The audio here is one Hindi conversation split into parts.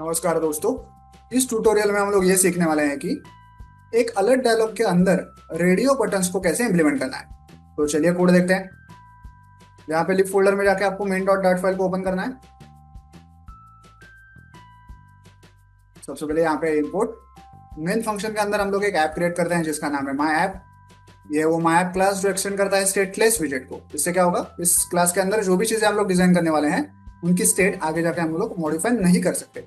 नमस्कार दोस्तों। इस ट्यूटोरियल में हम लोग ये सीखने वाले हैं कि एक अलर्ट डायलॉग के अंदर रेडियो बटन्स को कैसे इंप्लीमेंट करना है। तो चलिए कोड देखते हैं। यहाँ पे लिप फोल्डर में जाके आपको मेन डॉट डॉट फाइल को ओपन करना है। सबसे पहले यहाँ पे इंपोर्ट मेन फंक्शन के अंदर हम लोग एक ऐप क्रिएट करते हैं जिसका नाम है माई ऐप। ये वो माई ऐप क्लास जो एक्सटेंड करता है स्टेटलेस विजेट को। इससे क्या होगा, इस क्लास के अंदर जो भी चीजें हम लोग डिजाइन करने वाले हैं उनकी स्टेट आगे जाके हम लोग मॉडिफाई नहीं कर सकते।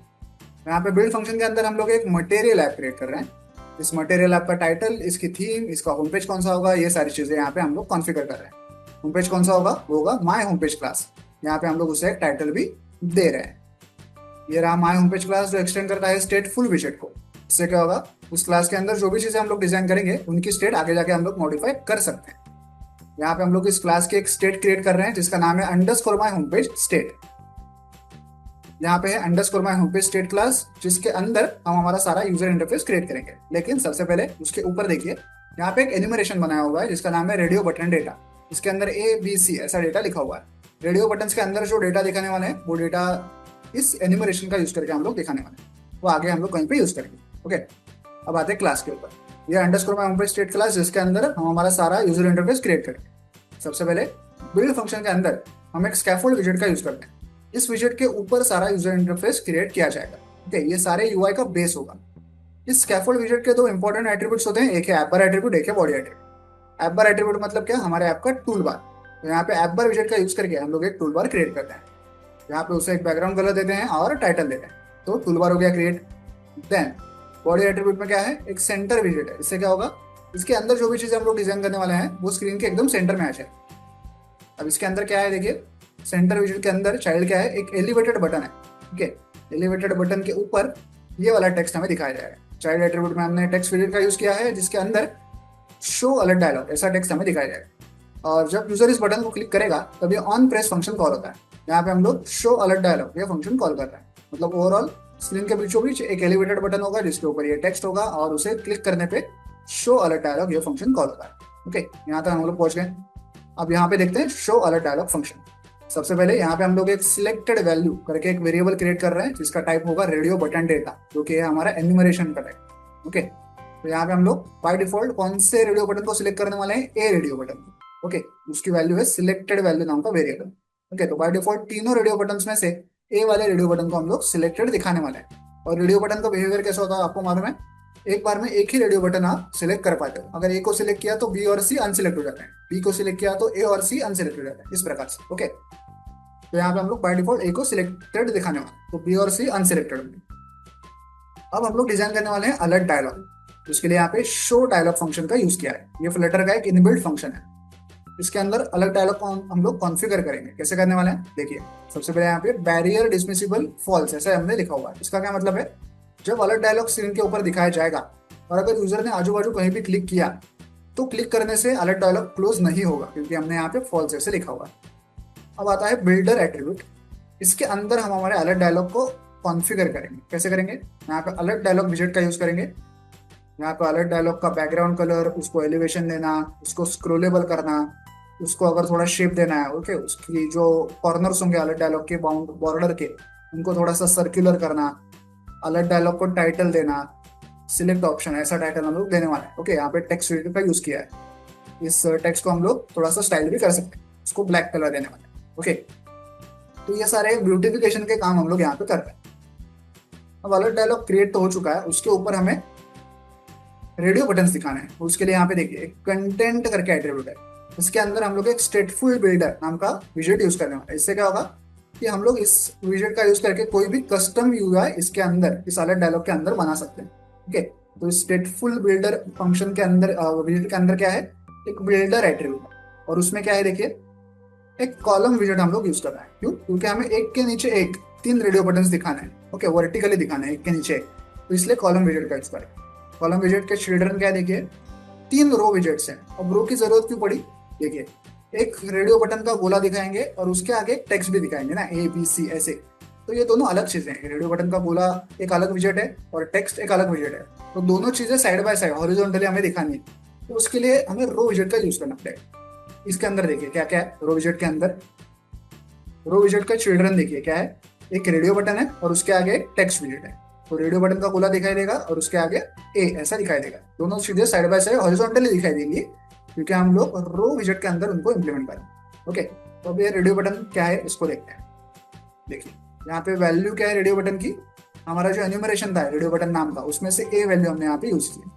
यहाँ पे बिल्ड फंक्शन के अंदर हम लोग एक मटेरियल ऐप क्रिएट कर रहे हैं। इस मटेरियल ऐप का टाइटल, इसकी थीम, इसका होम पेज कौन सा होगा, ये सारी चीजें यहाँ पे हम लोग कॉन्फ़िगर कर रहे हैं। होम पेज कौन सा होगा, वो होगा माई होम पेज क्लास। यहाँ पे हम लोग उसे एक टाइटल भी दे रहे हैं। ये रहा माई होम पेज क्लास जो एक्सटेंड करता है स्टेटफुल विजेट को। इससे क्या होगा, उस क्लास के अंदर जो भी चीजें हम लोग डिजाइन करेंगे उनकी स्टेट आगे जाके हम लोग मॉडिफाई कर सकते हैं। यहाँ पे हम लोग इस क्लास की एक स्टेट क्रिएट कर रहे हैं जिसका नाम है underscore my home page state. यहाँ पे है underscore my home page state class जिसके अंदर हम हमारा सारा यूजर इंटरफेस क्रिएट करेंगे। लेकिन सबसे पहले उसके ऊपर देखिए, यहाँ पे एक एनिमेशन बनाया हुआ है जिसका नाम है रेडियो बटन डेटा। इसके अंदर A B C ऐसा डेटा लिखा हुआ है। रेडियो बटन के अंदर जो डेटा दिखाने वाले हैं वो डेटा इस एनिमेशन का यूज करके हम लोग दिखाने वाले हैं। वो आगे हम लोग कहीं पे यूज करेंगे। ओके, अब आते हैं क्लास के ऊपर। ये underscore my home page state class जिसके अंदर हम हमारा सारा यूजर इंटरफेस क्रिएट करेंगे। सबसे पहले बिल्ड फंक्शन के अंदर हम एक स्कैफोल्ड विजेट का यूज करते हैं। इस विजेट के ऊपर सारा यूजर इंटरफेस क्रिएट किया जाएगा। ठीक है, ये सारे यूआई का बेस होगा। इस स्कैफोल्ड विजेट के दो इंपॉर्टेंट एट्रीब्यूट्स होते हैं, एक है ऐप बार एट्रीब्यूट, एक है बॉडी एट्रीब्यूट। ऐप बार एट्रीब्यूट मतलब क्या, हमारे ऐप का टूल बार। तो यहाँ पे ऐप बार विजेट का यूज करके हम लोग एक टूल बार क्रिएट करते हैं। यहाँ पे उसे एक बैकग्राउंड कलर देते हैं और टाइटल देते हैं। तो टूल बार हो गया क्रिएट। देन बॉडी एट्रीब्यूट में क्या है, एक सेंटर विजेट है। इससे क्या होगा, इसके अंदर जो भी चीजें हम लोग डिजाइन करने वाले हैं वो स्क्रीन के एकदम सेंटर में आ जाए। अब इसके अंदर क्या है देखिए, सेंटर विजेट के अंदर चाइल्ड क्या है, एक एलिवेटेड बटन है। ठीक है, एलिवेटेड बटन के ऊपर ये वाला टेक्स्ट हमें दिखाया जाएगा। चाइल्ड एट्रीब्यूट में हमने टेक्स्ट विजेट का यूज किया है जिसके अंदर शो अलर्ट डायलॉग ऐसा टेक्स्ट हमें दिखाया जाएगा। और जब यूजर इस बटन को क्लिक करेगा तब ये ऑन प्रेस फंक्शन कॉल होता है। यहाँ पे हम लोग शो अलर्ट डायलॉग ये फंक्शन कॉल कर रहे हैं। मतलब ओवरऑल स्क्रीन के बीचों बीच एक एलिवेटेड बटन होगा जिसके ऊपर ये टेक्स्ट होगा और उसे क्लिक करने पे शो अलर्ट डायलॉग ये फंक्शन कॉल होता है। ओके, यहाँ तक हम लोग पहुंच गए। अब यहाँ पे देखते हैं शो अलर्ट डायलॉग फंक्शन। सबसे पहले यहाँ पे हम लोग एक सिलेक्टेड वैल्यू करके एक वेरिएबल क्रिएट कर रहे हैं जिसका टाइप होगा रेडियो बटन डेटा, जो कि है हमारा एन्यूमरेशन का टाइप। ओके, तो यहाँ पे हम लोग बाय डिफॉल्ट कौन से रेडियो बटन को सिलेक्ट करने वाले हैं, ए रेडियो बटन। ओके, उसकी वैल्यू है सिलेक्टेड वैल्यू नाम का वेरिएबल। ओके, तो बाय डिफॉल्ट तीनों रेडियो बटन में से ए वाले रेडियो बटन को हम लोग सिलेक्टेड दिखाने वाले हैं। और रेडियो बटन का बिहेवियर कैसा होता है आपको मालूम है, एक बार में एक ही रेडियो बटन आप सिलेक्ट कर पाते हो। अगर ए को सिलेक्ट किया तो बी और सी अनसिलेक्ट हो जाते हैं, बी को सिलेक्ट किया तो ए और सी अनसिलेक्ट हो जाते हैं, इस प्रकार से। ओके, तो यहाँ पे हम लोग बाय डिफॉल्ट ए को सिलेक्टेड दिखाने वाले, तो बी और सी अनसिलेक्टेड होंगे। अब हम लोग डिजाइन करने वाले हैं अलर्ट डायलॉग। उसके लिए यहाँ पे शो डायलॉग फंक्शन का यूज किया है। ये फ्लटर का एक इनबिल्ट फंक्शन है। इसके अंदर अलर्ट डायलॉग को हम लोग कॉन्फ़िगर करेंगे। कैसे करने वाले हैं देखिए, सबसे पहले यहाँ पे बैरियर डिसमिसिबल फॉल्स ऐसा हमने लिखा हुआ है। इसका क्या मतलब है, जब अलर्ट डायलॉग स्क्रीन के ऊपर दिखाया जाएगा और अगर यूजर ने आजू बाजू कहीं भी क्लिक किया तो क्लिक करने से अलर्ट डायलॉग क्लोज नहीं होगा, क्योंकि हमने यहाँ पे फॉल्स ऐसे लिखा हुआ है। अब आता है बिल्डर एट्रीब्यूट। इसके अंदर हम हमारे अलर्ट डायलॉग को कॉन्फ़िगर करेंगे। कैसे करेंगे, यहाँ पे अलर्ट डायलॉग विजेट का यूज करेंगे। यहाँ पे अलर्ट डायलॉग का बैकग्राउंड कलर, उसको एलिवेशन देना, उसको स्क्रोलेबल करना, उसको अगर थोड़ा शेप देना है, ओके, उसकी जो कॉर्नर्स होंगे अलर्ट डायलॉग के बाउंड बॉर्डर के उनको थोड़ा सा सर्कुलर करना, अलर्ट डायलॉग को टाइटल देना, सिलेक्ट ऑप्शन ऐसा टाइटल हम लोग देने वाला है। ओके, यहाँ पे टेक्स्ट एडिटर का यूज किया है। इस टेक्स्ट को हम लोग थोड़ा सा स्टाइल भी कर सकते हैं, उसको ब्लैक कलर देने वाले हैं। ओके, तो ये सारे ब्यूटिफिकेशन के काम हम लोग यहाँ पे कर रहे हैं। अब अलर्ट डायलॉग क्रिएट तो हो चुका है, उसके ऊपर हमें रेडियो बटन दिखाने हैं। उसके लिए यहाँ पे देखिए एक कंटेंट करके एट्रीब्यूट है। इसके अंदर हम लोग एक स्टेटफुल बिल्डर नाम का विजेट यूज करने वाले हैं। इससे क्या होगा कि हम लोग इस विजेट का यूज करके कोई भी कस्टम यूआई इसके अंदर, इस अलर्ट डायलॉग के अंदर बना सकते हैं। ओके, तो इस स्टेटफुल बिल्डर फंक्शन के अंदर, विजेट के अंदर क्या है, एक बिल्डर एट्रीब्यूट। और उसमें क्या है देखिए, एक कॉलम विजेट हम लोग यूज कर रहे हैं। क्यों, क्योंकि हमें एक के नीचे एक 3 रेडियो बटन दिखाने हैं। ओके, वर्टिकली दिखाना है एक के नीचे एक, तो इसलिए कॉलम विजेट का यूज करें। कॉलम विजेट के चिल्ड्रन क्या है देखिए, 3 रो विजेट्स हैं। अब रो की जरूरत क्यों पड़ी, देखिए एक रेडियो बटन का गोला दिखाएंगे और उसके आगे टेक्स्ट भी दिखाएंगे ना, A B C ऐसे। तो ये दोनों अलग चीजें हैं। रेडियो बटन का गोला एक अलग विजेट है और टेक्स्ट एक अलग विजेट है। तो दोनों चीजें साइड बाय साइड हॉरिजॉन्टली हमें दिखानी है, तो उसके लिए हमें रो विजेट का यूज करना पड़ेगा। इसके अंदर देखिए क्या क्या है रो विजेट के अंदर। रो विजेट का चिल्ड्रन देखिए क्या है, एक रेडियो बटन है और उसके आगे एक टेक्स्ट विजेट है। तो रेडियो बटन का गोला दिखाई देगा और उसके आगे ए ऐसा दिखाई देगा। दोनों चीजें साइड बाय साइड हॉरिजॉन्टली दिखाई देंगी, क्योंकि हम लोग रो विजेट के अंदर उनको इम्प्लीमेंट करेंगे। ओके, तो अब ये रेडियो बटन क्या है इसको देखते हैं। देखिए यहाँ पे वैल्यू क्या है रेडियो बटन की, हमारा जो एन्यूमरेशन था रेडियो बटन नाम का उसमें से ए वैल्यू हमने यहाँ पे यूज की।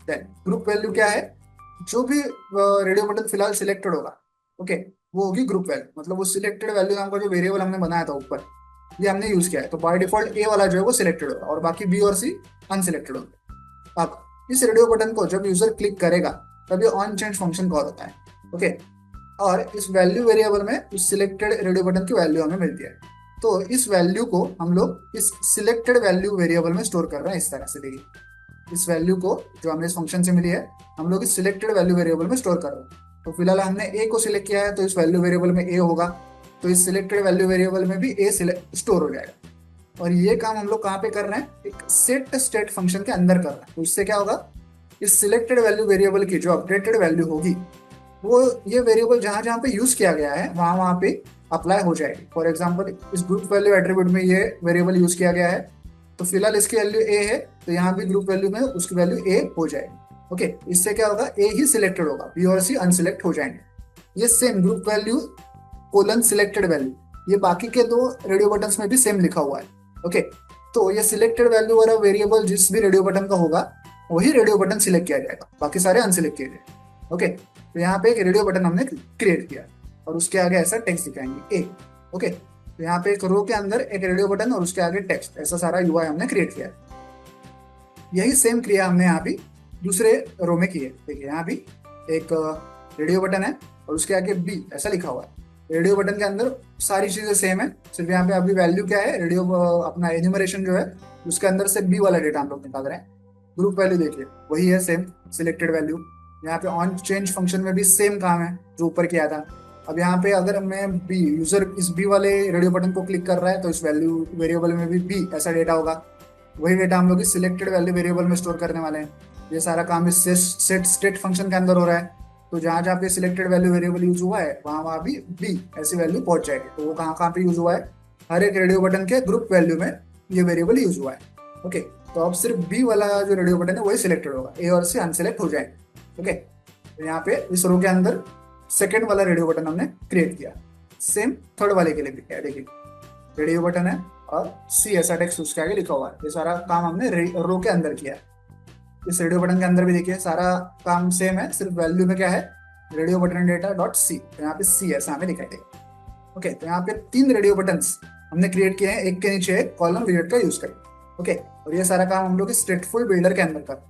देन ग्रुप वैल्यू क्या है, जो भी रेडियो बटन फिलहाल सिलेक्टेड होगा, ओके, वो होगी ग्रुप वैल्यू। मतलब वो सिलेक्टेड वैल्यू नाम का जो वेरिएबल हमने बनाया था ऊपर, ये हमने यूज किया है। तो बाय डिफॉल्ट ए वाला जो है वो सिलेक्टेड होगा और बाकी बी और सी अनसिलेक्टेड होंगे। अब इस रेडियो बटन को जब यूजर क्लिक करेगा तब ये ऑन चेंज फंक्शन कॉल होता है। ओके, और इस वैल्यू वेरिएबल में उस सिलेक्टेड रेडियो बटन की वैल्यू हमें मिलती है। तो इस वैल्यू को हम लोग इस सिलेक्टेड वैल्यू वेरिएबल में स्टोर कर रहे हैं। इस तरह से देखिए, इस वैल्यू को जो हमें इस फंक्शन से मिली है हम लोग इस सिलेक्टेड वैल्यू वेरिएबल में स्टोर कर रहे हैं। तो फिलहाल हमने ए को सिलेक्ट किया है तो इस वैल्यू वेरिएबल में ए होगा, तो इस सिलेक्टेड वैल्यू वेरिएबल में भी ए स्टोर हो जाएगा। और ये काम हम लोग कहाँ पे कर रहे हैं, एक सेट स्टेट फंक्शन के अंदर कर रहे हैं। तो इससे क्या होगा, इस सिलेक्टेड वैल्यू वेरिएबल की जो अपडेटेड वैल्यू होगी वो ये वेरिएबल जहां जहां पे यूज किया गया है वहां वहां पे अप्लाई हो जाएगी। फॉर एग्जांपल इस ग्रुप वैल्यू एट्रीब्यूट में ये वेरिएबल यूज किया गया है, तो फिलहाल इसकी वैल्यू ए है, तो यहाँ भी ग्रुप वैल्यू में उसकी वैल्यू ए हो जाएगी। ओके, इससे क्या होगा, ए ही सिलेक्टेड होगा, बी और सी अनसिलेक्ट हो जाएंगे। ये same group value colon selected value, ये बाकी के दो रेडियो बटन में भी सेम लिखा हुआ है। ओके, तो ये सिलेक्टेड वैल्यू वाला वेरिएबल जिस भी रेडियो बटन का होगा वही रेडियो बटन सिलेक्ट किया जाएगा, बाकी सारे अनसिलेक्ट किए जाएंगे। ओके, तो यहाँ पे एक रेडियो बटन हमने क्रिएट किया और उसके आगे ऐसा टेक्स्ट दिखाएंगे ए। ओके, तो यहाँ पे एक रो के अंदर एक रेडियो बटन और उसके आगे टेक्स्ट, ऐसा सारा यूआई हमने क्रिएट किया है। यही सेम क्रिया हमने यहाँ भी दूसरे रो में की है। देखिए यहाँ भी एक रेडियो बटन है और उसके आगे बी ऐसा लिखा हुआ है। रेडियो बटन के अंदर सारी चीजें सेम है, सिर्फ यहाँ पे अभी वैल्यू क्या है, रेडियो अपना एन्यूमरेशन जो है उसके अंदर से बी वाला डेटा हम लोग निकाल रहे हैं। ग्रुप वैल्यू देखिए वही है सेम सिलेक्टेड वैल्यू। यहाँ पे ऑन चेंज फंक्शन में भी सेम काम है जो ऊपर किया था। अब यहाँ पे अगर मैं बी यूजर इस बी वाले रेडियो बटन को क्लिक कर रहा है तो इस वैल्यू वेरिएबल में भी बी ऐसा डेटा होगा। वही डेटा हम लोग इस सिलेक्टेड वैल्यू वेरिएबल में स्टोर करने वाले हैं। ये सारा काम इस सेट स्टेट फंक्शन के अंदर हो रहा है। तो जहाँ जहाँ पे सिलेक्टेड वैल्यू वेरिएबल यूज हुआ है वहाँ वहाँ भी बी ऐसी वैल्यू पहुंच जाएगी। तो वो कहाँ कहाँ पे यूज हुआ है, हर एक रेडियो बटन के ग्रुप वैल्यू में ये वेरिएबल यूज हुआ है। ओके, तो अब सिर्फ बी वाला जो रेडियो बटन है वही सिलेक्टेड होगा, ए और सी अनसिलेक्ट हो जाएंगे। ओके, तो यहाँ पे इस रो के अंदर सेकेंड वाला रेडियो बटन हमने क्रिएट किया। सेम थर्ड वाले के लिए भी किया। देखिए रेडियो बटन है और सी ऐसा टेक्स्ट उसके आगे लिखा हुआ है। ये सारा काम हमने रो के अंदर किया है। इस रेडियो बटन के अंदर भी देखिए सारा काम सेम है, सिर्फ वैल्यू में क्या है, radio button data dot C, तो यहाँ पे सी ऐसा हमें दिखाई देगा। ओके, तो यहाँ पे 3 रेडियो बटन्स हमने क्रिएट किए हैं, एक के नीचे एक कॉलम विजेट का यूज करके। ओके, और ये सारा काम हम लोग इस स्टेटफुल बिल्डर के अंदर कर।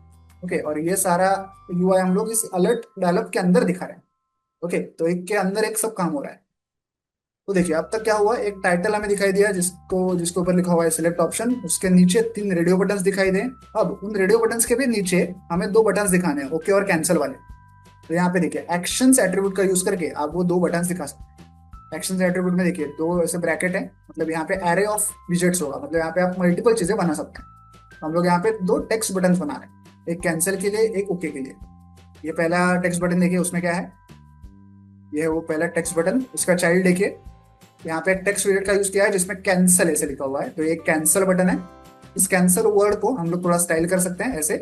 ओके, और ये सारा यूआई हम लोग इस अलर्ट डायलॉग के अंदर दिखा रहे हैं। ओके, तो एक के अंदर एक सब काम हो रहा है। तो देखिए अब तक क्या हुआ, एक टाइटल हमें दिखाई दिया जिसके ऊपर लिखा हुआ है सिलेक्ट ऑप्शन, उसके नीचे 3 रेडियो बटन्स दिखाई दें। अब उन रेडियो बटन्स के भी नीचे हमें 2 बटन्स दिखाने हैं, ओके और कैंसिल वाले। तो यहाँ पे देखिए एक्शंस एट्रीब्यूट का यूज करके आप वो 2 बटन्स दिखा सकते हैं। एक्शंस एट्रीब्यूट में देखिए 2 ऐसे ब्रैकेट है, मतलब यहाँ पे एरे ऑफ विजेट्स होगा, मतलब यहाँ पे आप मल्टीपल चीजें बना सकते हैं। हम लोग यहाँ पे 2 टेक्स्ट बटन बना रहे हैं, एक कैंसिल के लिए एक ओके के लिए। ये पहला टेक्स्ट बटन देखिए उसमें क्या है, ये है वो पहला टेक्स्ट बटन। इसका चाइल्ड देखिए यहाँ पे टेक्स्ट विजेट का यूज किया है जिसमें कैंसिल ऐसे लिखा हुआ है, तो एक कैंसिल बटन है। इस कैंसिल वर्ड को हम लोग थोड़ा स्टाइल कर सकते हैं ऐसे।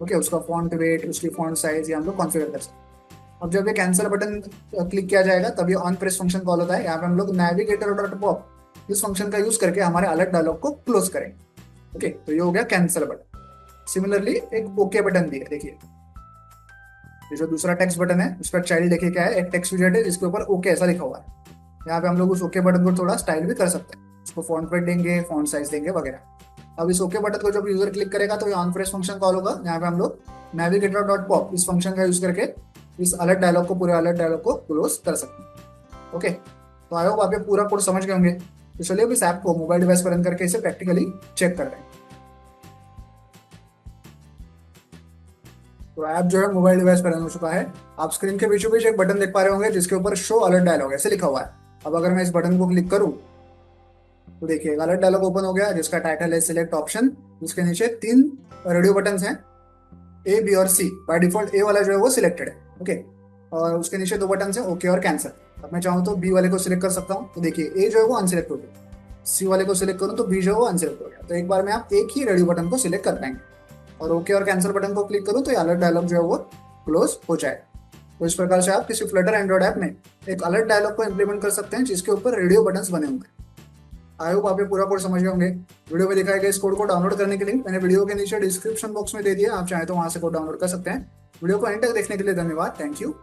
ओके, उसका फॉन्ट वेट, उसकी फॉन्ट साइज ये हम लोग कॉन्फ़िगर कर सकते हैं। अब जब ये कैंसिल बटन क्लिक किया जाएगा तब ये ऑन प्रेस फंक्शन कॉल होता है। यहाँ पे हम लोग नेविगेटर डॉट पॉप इस फंक्शन का यूज करके हमारे अलर्ट डायलॉग को क्लोज करेंगे। ओके, तो ये हो गया कैंसिल बटन। सिमिलरली एक ओके बटन भी है, देखिए ये जो दूसरा टेक्स्ट बटन है उसका चाइल्ड देखिए क्या है, एक टेक्स्ट विजेट है जिसके ऊपर ओके ऐसा लिखा हुआ है। यहाँ पे हम लोग उस ओके बटन को थोड़ा स्टाइल भी कर सकते हैं, उसको फॉन्ट वेट देंगे, फॉन्ट साइज देंगे वगैरह। अब इस ओके बटन को जब यूजर क्लिक करेगा तो ये ऑन प्रेस फंक्शन कॉल होगा। यहाँ पे हम लोग नेविगेटर डॉट पॉप इस फंक्शन का यूज करके इस अलर्ट डायलॉग को, पूरे अलर्ट डायलॉग को क्लोज कर सकते हैं। ओके, तो आई होप आप ये पूरा कोड समझ गए होंगे। तो चलिए अब इस ऐप को मोबाइल डिवाइस पर रन करके इसे प्रैक्टिकली चेक करते हैं। तो ऐप जो है मोबाइल डिवाइस पर रन हो चुका है। आप स्क्रीन के बीचों बीच एक बटन देख पा रहे होंगे जिसके ऊपर शो अलर्ट डायलॉग ऐसे लिखा हुआ है। अब अगर मैं इस बटन को क्लिक करूं तो देखिए अलर्ट डायलॉग ओपन हो गया जिसका टाइटल है सिलेक्ट ऑप्शन। उसके नीचे 3 रेडियो बटन हैं, ए बी और सी। बाय डिफॉल्ट ए वाला जो है वो सिलेक्टेड है। ओके, और उसके नीचे 2 बटन हैं ओके और कैंसिल। अब मैं चाहूँ तो बी वाले को सिलेक्ट कर सकता हूँ। तो देखिए ए जो है वो अनसिलेक्ट हो गया, सी वाले को सिलेक्ट करूँ तो बी जो है वो अनसिलेक्ट हो गया। तो एक बार में आप एक ही रेडियो बटन को सिलेक्ट कर पाएंगे। और ओके और कैंसिल बटन को क्लिक करूँ तो ये अलर्ट डायलॉग जो है वो क्लोज हो जाए। तो इस प्रकार से आप किसी फ्लटर एंड्रॉइड ऐप में एक अलर्ट डायलॉग को इंप्लीमेंट कर सकते हैं जिसके ऊपर रेडियो बटन्स बने होंगे। आई होप आप ये पूरा कोड समझ गए होंगे। वीडियो में दिखाए गए इस कोड को डाउनलोड करने के लिंक मैंने वीडियो के नीचे डिस्क्रिप्शन बॉक्स में दे दिया, आप चाहें तो वहां से कोड डाउनलोड कर सकते हैं। वीडियो को एंड तक देखने के लिए धन्यवाद। Thank you.